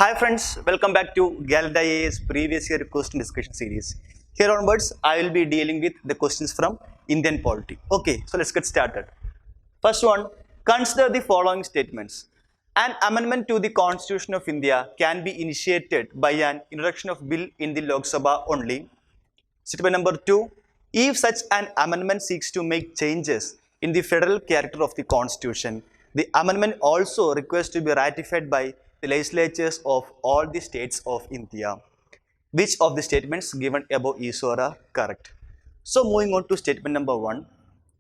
Hi friends, welcome back to Galda IAS previous year question discussion series. Here onwards, I will be dealing with the questions from Indian polity. Okay, so let's get started. First one, consider the following statements. An amendment to the Constitution of India can be initiated by an introduction of bill in the Lok Sabha only. Statement number 2, if such an amendment seeks to make changes in the federal character of the Constitution, the amendment also requires to be ratified by the legislatures of all the states of India. Which of the statements given above is or are correct? So moving on to statement number 1,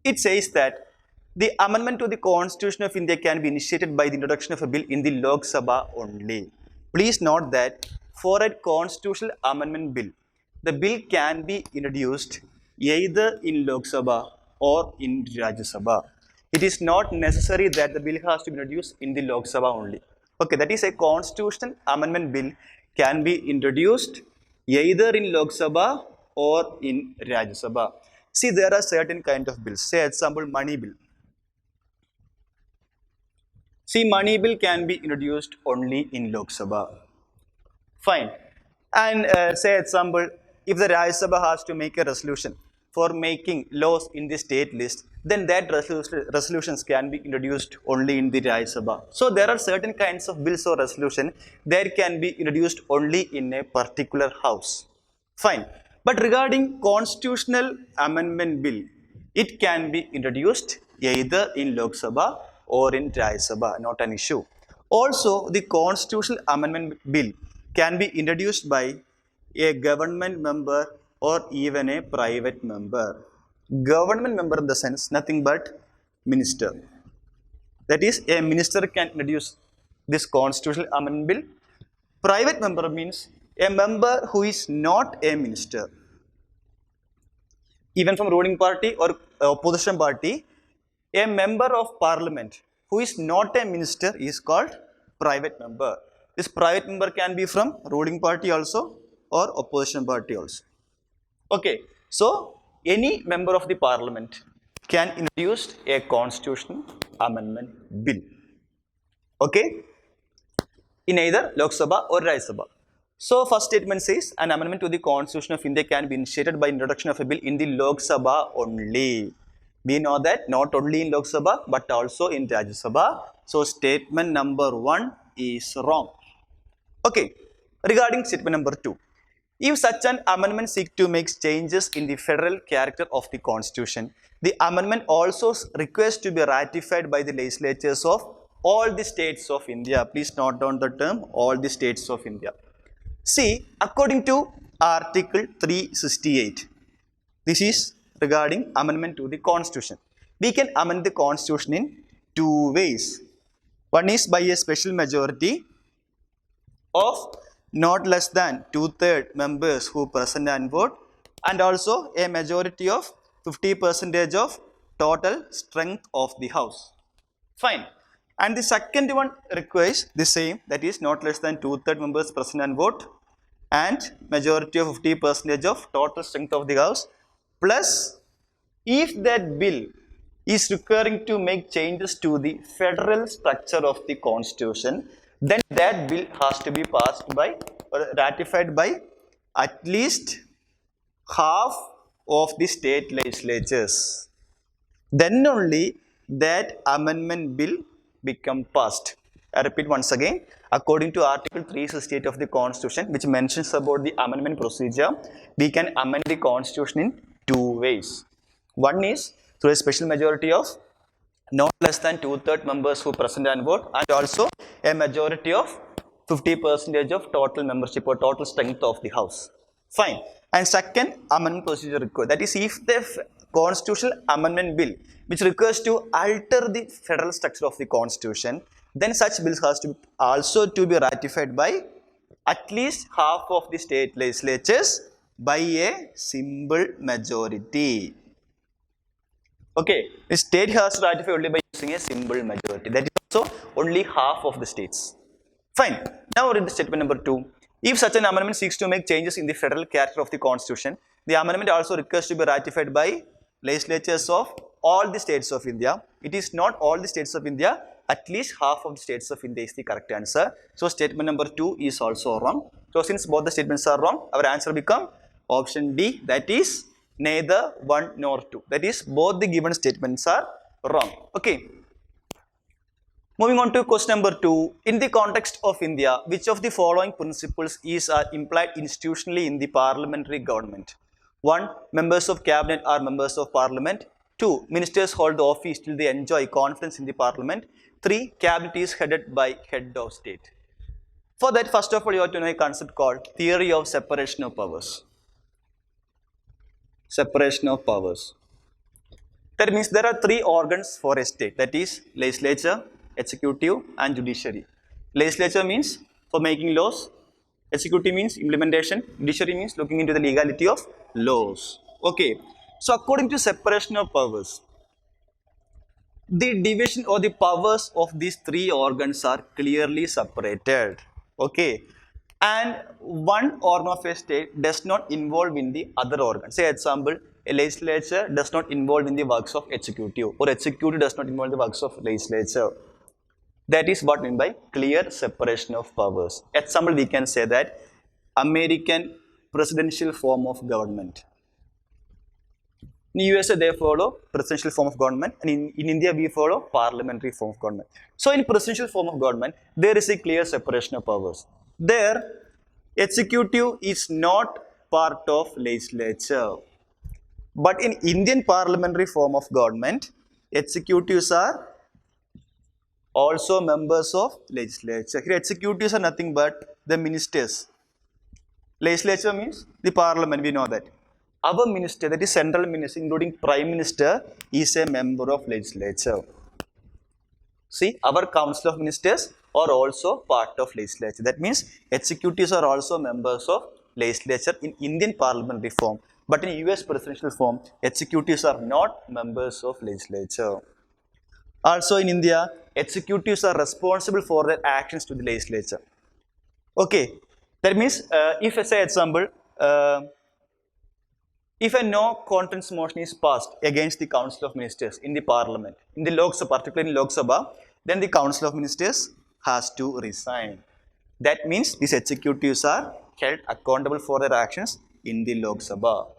it says that the amendment to the Constitution of India can be initiated by the introduction of a bill in the Lok Sabha only. Please note that for a constitutional amendment bill, the bill can be introduced either in Lok Sabha or in Rajya Sabha. It is not necessary that the bill has to be introduced in the Lok Sabha only. Okay, that is a constitutional amendment bill can be introduced either in Lok Sabha or in Rajya Sabha. See, there are certain kind of bills. Say, example, money bill. See, money bill can be introduced only in Lok Sabha. Fine. And say, example, if the Rajya Sabha has to make a resolution for making laws in the state list, then that resolutions can be introduced only in the Rajya Sabha. So there are certain kinds of bills or resolution that can be introduced only in a particular house. Fine. But regarding constitutional amendment bill, it can be introduced either in Lok Sabha or in Rajya Sabha, not an issue. Also, the constitutional amendment bill can be introduced by a government member or even a private member. Government member in the sense nothing but minister. That is, a minister can introduce this constitutional amendment bill. Private member means a member who is not a minister. Even from ruling party or opposition party, a member of parliament who is not a minister is called private member. This private member can be from ruling party also or opposition party also. Okay, so any member of the parliament can introduce a constitutional amendment bill. Okay, in either Lok Sabha or Rajya Sabha. So first statement says an amendment to the Constitution of India can be initiated by introduction of a bill in the Lok Sabha only. We know that not only in Lok Sabha but also in Rajya Sabha. So statement number 1 is wrong. Okay, regarding statement number 2. If such an amendment seeks to make changes in the federal character of the Constitution, the amendment also requires to be ratified by the legislatures of all the states of India. Please note down the term all the states of India. See, according to Article 368, this is regarding amendment to the Constitution. We can amend the Constitution in two ways. One is by a special majority of not less than 2/3 members who present and vote, and also a majority of 50% of total strength of the house. Fine. And the second one requires the same, that is not less than 2/3 members present and vote and majority of 50% of total strength of the house, plus if that bill is requiring to make changes to the federal structure of the Constitution, then that bill has to be passed by or ratified by at least half of the state legislatures. Then only that amendment bill become passed. I repeat once again, according to Article 368 of the Constitution, which mentions about the amendment procedure, we can amend the Constitution in two ways. One is through a special majority of not less than 2/3 members who present and vote, and also a majority of 50% of total membership or total strength of the house. Fine. And second amendment procedure required, that is if the constitutional amendment bill which requires to alter the federal structure of the Constitution, then such bills has to also to be ratified by at least half of the state legislatures by a simple majority. Okay, the state has to ratify only by using a simple majority. That is also only half of the states. Fine. Now read the statement number 2. If such an amendment seeks to make changes in the federal character of the Constitution, the amendment also requires to be ratified by legislatures of all the states of India. It is not all the states of India, at least half of the states of India is the correct answer. So statement number 2 is also wrong. So since both the statements are wrong, our answer become option D, that is neither 1 nor 2. That is both the given statements are wrong. Okay. Moving on to question number 2. In the context of India, which of the following principles is implied institutionally in the parliamentary government? 1. Members of cabinet are members of parliament. 2. Ministers hold the office till they enjoy confidence in the parliament. 3. Cabinet is headed by head of state. For that, first of all, you have to know a concept called theory of separation of powers. Separation of powers. That means there are 3 organs for a state, that is legislature, executive and judiciary. Legislature means for making laws, executive means implementation, judiciary means looking into the legality of laws. Okay, so according to separation of powers, the division or the powers of these 3 organs are clearly separated. Okay, and one organ of a state does not involve in the other organ. Say example, a legislature does not involve in the works of executive, or executive does not involve in the works of legislature. That is what I mean by clear separation of powers. Example, we can say that American presidential form of government. In USA, they follow presidential form of government, and in India, we follow parliamentary form of government. So, in presidential form of government, there is a clear separation of powers. There, executive is not part of legislature. But in Indian parliamentary form of government, executives are also members of legislature. Here, executives are nothing but the ministers. Legislature means the parliament, we know that. Our minister, that is central minister, including prime minister, is a member of legislature. See, our council of ministers are also part of legislature. That means executives are also members of legislature in Indian parliamentary form. But in US presidential form, executives are not members of legislature. Also in India, executives are responsible for their actions to the legislature. Okay, that means if I say example, if a no confidence motion is passed against the Council of Ministers in the Parliament, in the Lok Sabha, particularly in Lok Sabha, then the Council of Ministers has to resign. That means these executives are held accountable for their actions in the Lok Sabha.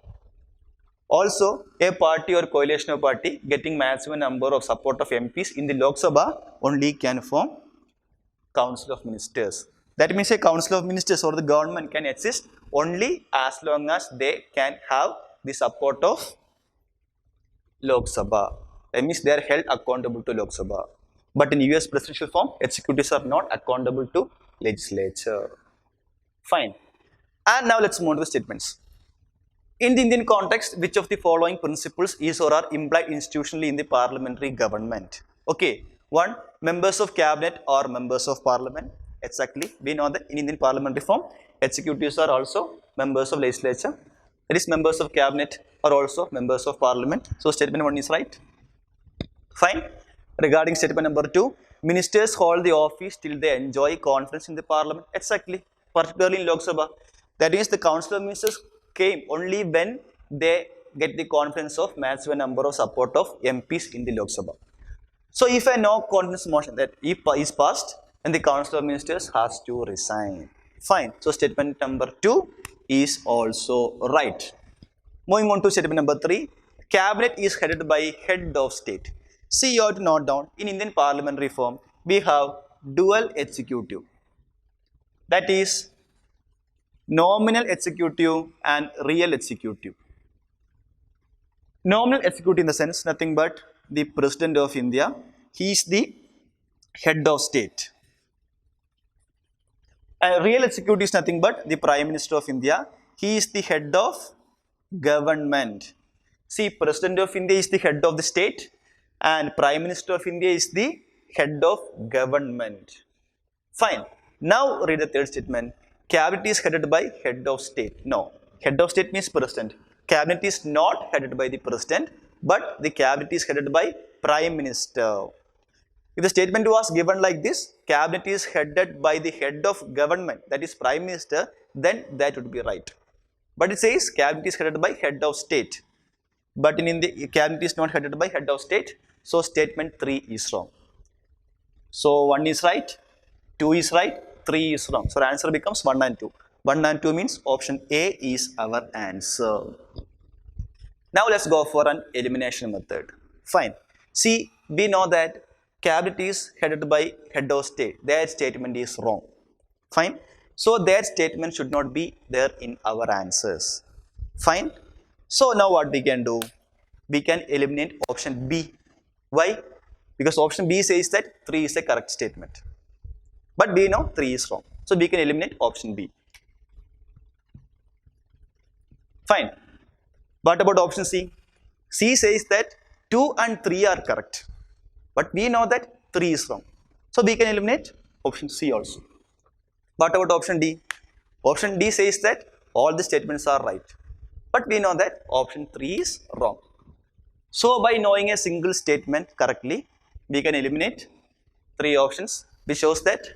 Also, a party or coalition of party getting maximum number of support of MPs in the Lok Sabha only can form Council of Ministers. That means a Council of Ministers or the government can exist only as long as they can have the support of Lok Sabha. That means they are held accountable to Lok Sabha. But in US presidential form, executives are not accountable to legislature. Fine. And now let's move on to the statements. In the Indian context, which of the following principles is or are implied institutionally in the parliamentary government? Okay. 1. Members of cabinet or members of parliament. Exactly. We know that in Indian parliamentary form, executives are also members of legislature. That is, members of cabinet are also members of parliament. So statement 1 is right. Fine. Regarding statement number 2, ministers hold the office till they enjoy confidence in the parliament. Exactly. Particularly in Lok Sabha. That means the council of ministers came only when they get the confidence of maximum number of support of MPs in the Lok Sabha. So if a no confidence motion that is passed, then the council of ministers has to resign. Fine. So statement number 2 is also right. Moving on to statement number 3, cabinet is headed by head of state. See, you have to note down, in Indian parliamentary form, we have dual executive. That is nominal executive and real executive. Nominal executive in the sense nothing but the President of India. He is the head of state. And real executive is nothing but the Prime Minister of India. He is the head of government. See, President of India is the head of the state and Prime Minister of India is the head of government. Fine. Now read the third statement. Cabinet is headed by head of state. No. Head of state means president. Cabinet is not headed by the president, but the cabinet is headed by Prime Minister. If the statement was given like this, cabinet is headed by the head of government, that is Prime Minister, then that would be right. But it says cabinet is headed by head of state. But in India, cabinet is not headed by head of state. So statement 3 is wrong. So 1 is right, 2 is right, 3 is wrong. So the answer becomes 1 and 2. 1 and 2 means option A is our answer. Now let's go for an elimination method. Fine. See, we know that cabinet is headed by head of state. Their statement is wrong. Fine. So their statement should not be there in our answers. Fine. So now what we can do? We can eliminate option B. Why? Because option B says that 3 is a correct statement. But we know 3 is wrong. So we can eliminate option B. Fine. What about option C? C says that 2 and 3 are correct. But we know that 3 is wrong. So we can eliminate option C also. What about option D? Option D says that all the statements are right. But we know that option 3 is wrong. So by knowing a single statement correctly, we can eliminate 3 options, which shows that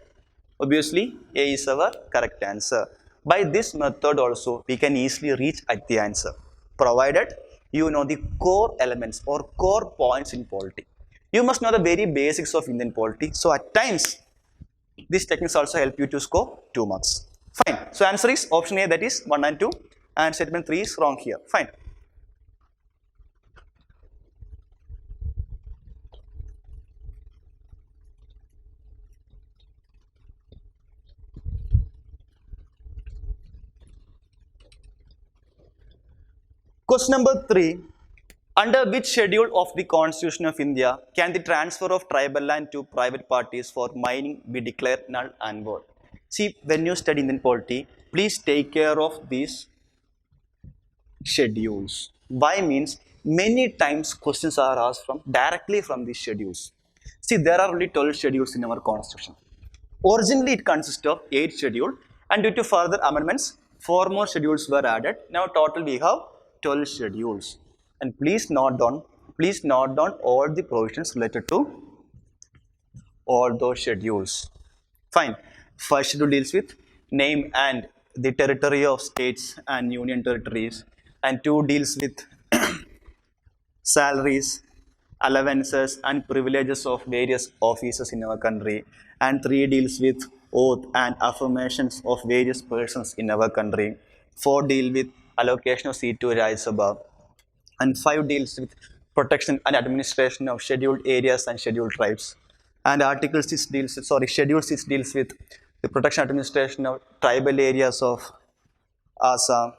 obviously A is our correct answer. By this method also, we can easily reach at the answer, provided you know the core elements or core points in polity. You must know the very basics of Indian polity. So at times, these techniques also help you to score 2 marks. Fine. So answer is option A, that is 1 and 2, and statement 3 is wrong here. Fine. Question number 3. Under which schedule of the Constitution of India can the transfer of tribal land to private parties for mining be declared null and void? See, when you study Indian polity, please take care of these schedules. Why means many times questions are asked directly from these schedules. See, there are only 12 schedules in our Constitution. Originally, it consists of 8 schedules, and due to further amendments, 4 more schedules were added. Now, total we have 12 schedules. And please note down all the provisions related to all those schedules. Fine. First schedule deals with name and the territory of states and union territories, and 2 deals with salaries, allowances, and privileges of various officers in our country, and 3 deals with oath and affirmations of various persons in our country. 4 deal with allocation of seat to Rajya Sabha, and 5 deals with protection and administration of scheduled areas and scheduled tribes. And Schedule 6 deals with the protection and administration of tribal areas of Assam,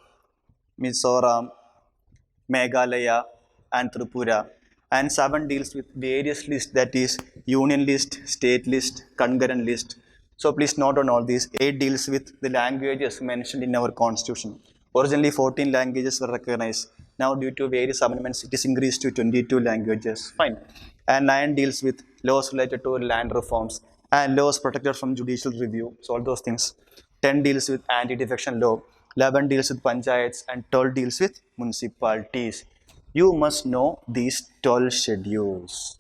Mizoram, Meghalaya, and Tripura. And 7 deals with various lists, that is union list, state list, concurrent list. So please note on all these. 8 deals with the languages mentioned in our constitution. Originally 14 languages were recognized. Now due to various amendments, it is increased to 22 languages. Fine. And 9 deals with laws related to land reforms and laws protected from judicial review. So all those things. 10 deals with anti-defection law. 11 deals with panchayats, and 12 deals with municipalities. You must know these 12 schedules.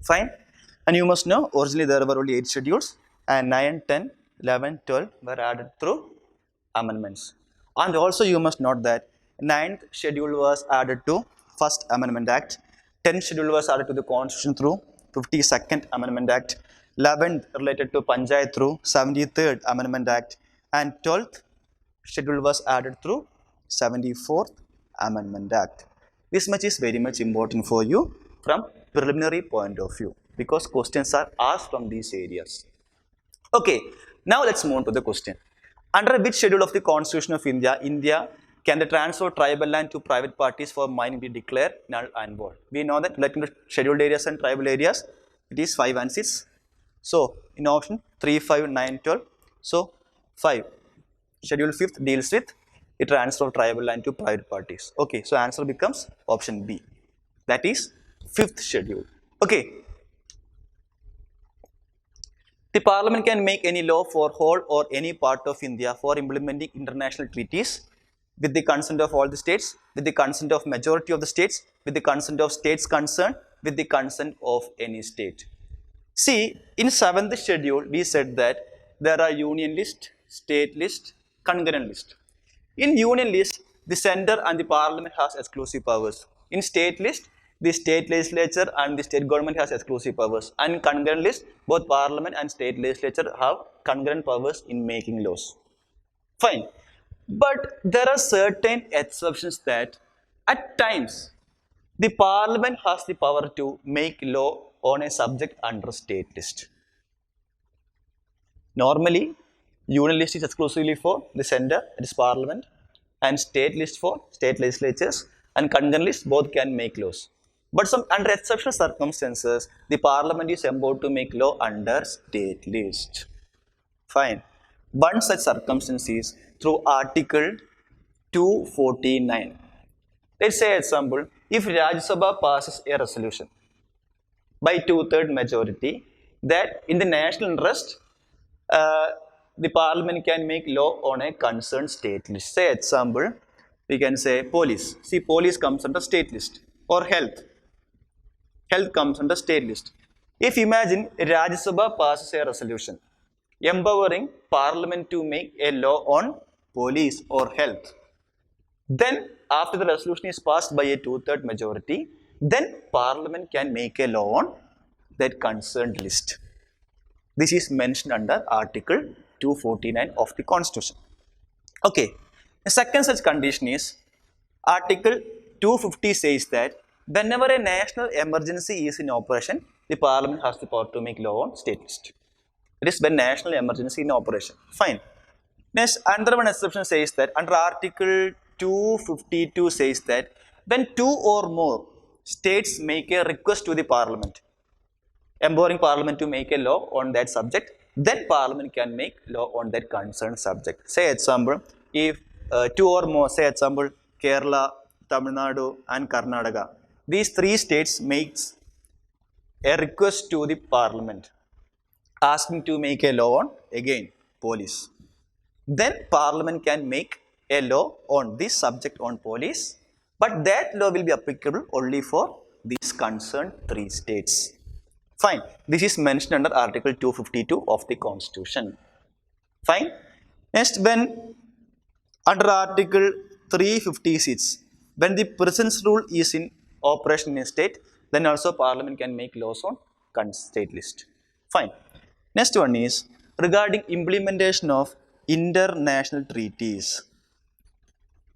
Fine. And you must know originally there were only 8 schedules, and 9, 10, 11, 12 were added through amendments. And also you must note that 9th schedule was added to First Amendment Act, 10th schedule was added to the Constitution through 52nd Amendment Act, 11th related to Panchayat through 73rd Amendment Act, and 12th schedule was added through 74th Amendment Act. This much is very much important for you from preliminary point of view, because questions are asked from these areas. Okay, now let's move on to the question. Under which schedule of the Constitution of India can the transfer of tribal land to private parties for mining be declared null and void? We know that relating to scheduled areas and tribal areas, it is 5 and 6. So in option 3, 5, 9, 12. So 5. Schedule 5th deals with the transfer of tribal land to private parties. Okay, so answer becomes option B. That is 5th schedule. Okay. The Parliament can make any law for whole or any part of India for implementing international treaties with the consent of all the states, with the consent of majority of the states, with the consent of states concerned, with the consent of any state. See, in 7th schedule, we said that there are union list, state list, concurrent list. In union list, the center and the Parliament has exclusive powers. In state list, the state legislature and the state government has exclusive powers, and concurrent list, both parliament and state legislature have concurrent powers in making laws. Fine. But there are certain exceptions that at times the parliament has the power to make law on a subject under state list. Normally, union list is exclusively for the center, that is parliament, and state list for state legislatures, and concurrent list both can make laws. But some under exceptional circumstances, the parliament is empowered to make law under state list. Fine. One such circumstance is through Article 249. Let's say example, if Rajya Sabha passes a resolution by 2/3 majority that in the national interest, the parliament can make law on a concerned state list. Say example, we can say police. See, police comes under state list, or health. Health comes under state list. If imagine Rajya Sabha passes a resolution empowering parliament to make a law on police or health, then after the resolution is passed by a 2/3 majority, then parliament can make a law on that concerned list. This is mentioned under Article 249 of the Constitution. Okay, the second such condition is Article 250 says that whenever a national emergency is in operation, the parliament has the power to make law on state list. It is when national emergency in operation. Fine. Next, another one exception says that under Article 252 says that when two or more states make a request to the parliament, empowering parliament to make a law on that subject, then parliament can make law on that concerned subject. Say example, if two or more, say example, Kerala, Tamil Nadu and Karnataka, these three states makes a request to the parliament asking to make a law on, again, police. Then parliament can make a law on this subject on police, but that law will be applicable only for these concerned three states. Fine. This is mentioned under Article 252 of the Constitution. Fine. Next, when under Article 356, when the presence rule is in operation in a state, then also parliament can make laws on state list. Fine. Next one is regarding implementation of international treaties.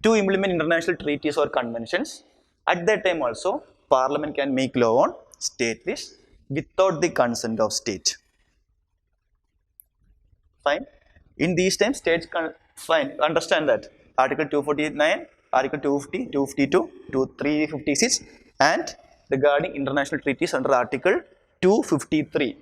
To implement international treaties or conventions, at that time also parliament can make law on state list without the consent of state. Fine. In these times, states can, fine, understand that Article 249, Article 250, 252, 356, and regarding international treaties under Article 253,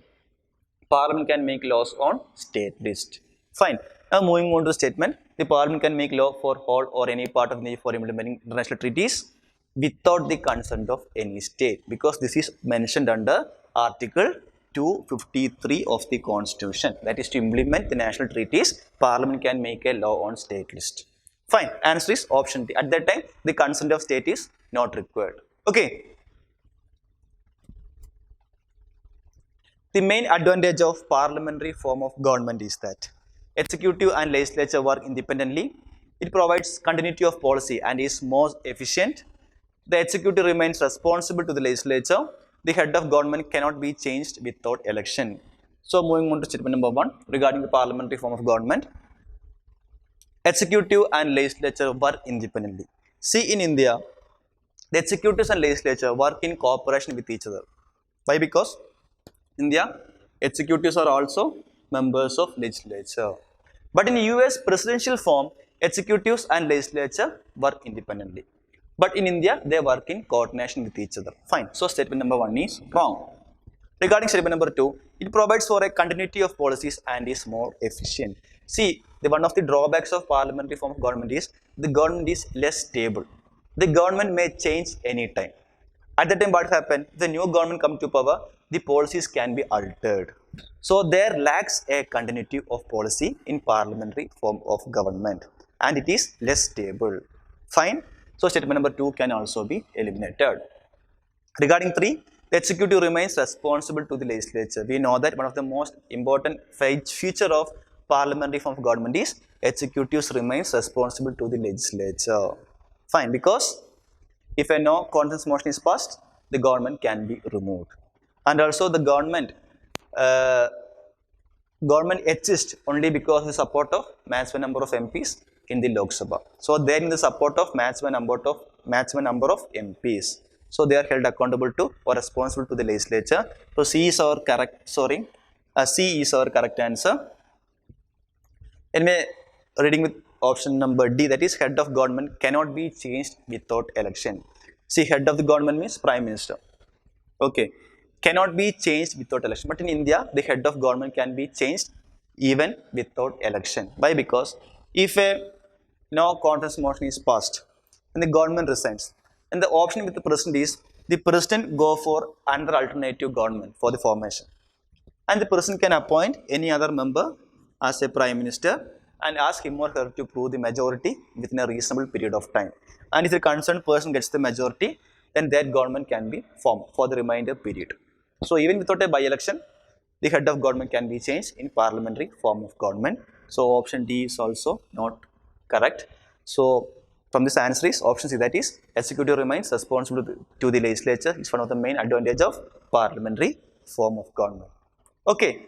parliament can make laws on state list. Fine. Now moving on to the statement, the parliament can make law for whole or any part of the for implementing international treaties without the consent of any state, because this is mentioned under Article 253 of the Constitution. That is, to implement the national treaties, parliament can make a law on state list. Fine. Answer is option D. At that time, the consent of state is not required. Okay. The main advantage of parliamentary form of government is that executive and legislature work independently. It provides continuity of policy and is more efficient. The executive remains responsible to the legislature. The head of government cannot be changed without election. So moving on to statement number 1 regarding the parliamentary form of government. Executive and legislature work independently. See, in India, the executives and legislature work in cooperation with each other. Why? Because India, executives are also members of legislature. But in US presidential form, executives and legislature work independently. But in India, they work in coordination with each other. Fine. So statement number 1 is wrong. Regarding statement number 2, it provides for a continuity of policies and is more efficient. See, one of the drawbacks of parliamentary form of government is the government is less stable. The government may change anytime. At that time, what happens? If the new government comes to power, the policies can be altered. So there lacks a continuity of policy in parliamentary form of government, and it is less stable. Fine. So statement number 2 can also be eliminated. Regarding 3, the executive remains responsible to the legislature. We know that one of the most important feature of parliamentary form of government is executives remains responsible to the legislature. Fine. Because if a no confidence motion is passed, the government can be removed. And also the uh, government exists only because of the support of maximum number of MPs in the Lok Sabha. So they are in the support of maximum number of MPs. So they are held accountable to or responsible to the legislature. So C is our correct. C is our correct answer. Anyway, reading with option number D, that is head of government cannot be changed without election. See, head of the government means prime minister. Okay, cannot be changed without election. But in India, the head of government can be changed even without election. Why? Because if a no contest motion is passed and the government resigns, and the option with the president is the president go for another alternative government for the formation, and the president can appoint any other member as a prime minister and ask him or her to prove the majority within a reasonable period of time. And if the concerned person gets the majority, then that government can be formed for the remainder period. So even without a by-election, the head of government can be changed in parliamentary form of government. So option D is also not correct. So from this answer is option C, that is executive remains responsible to the legislature. It's one of the main advantage of parliamentary form of government. Okay,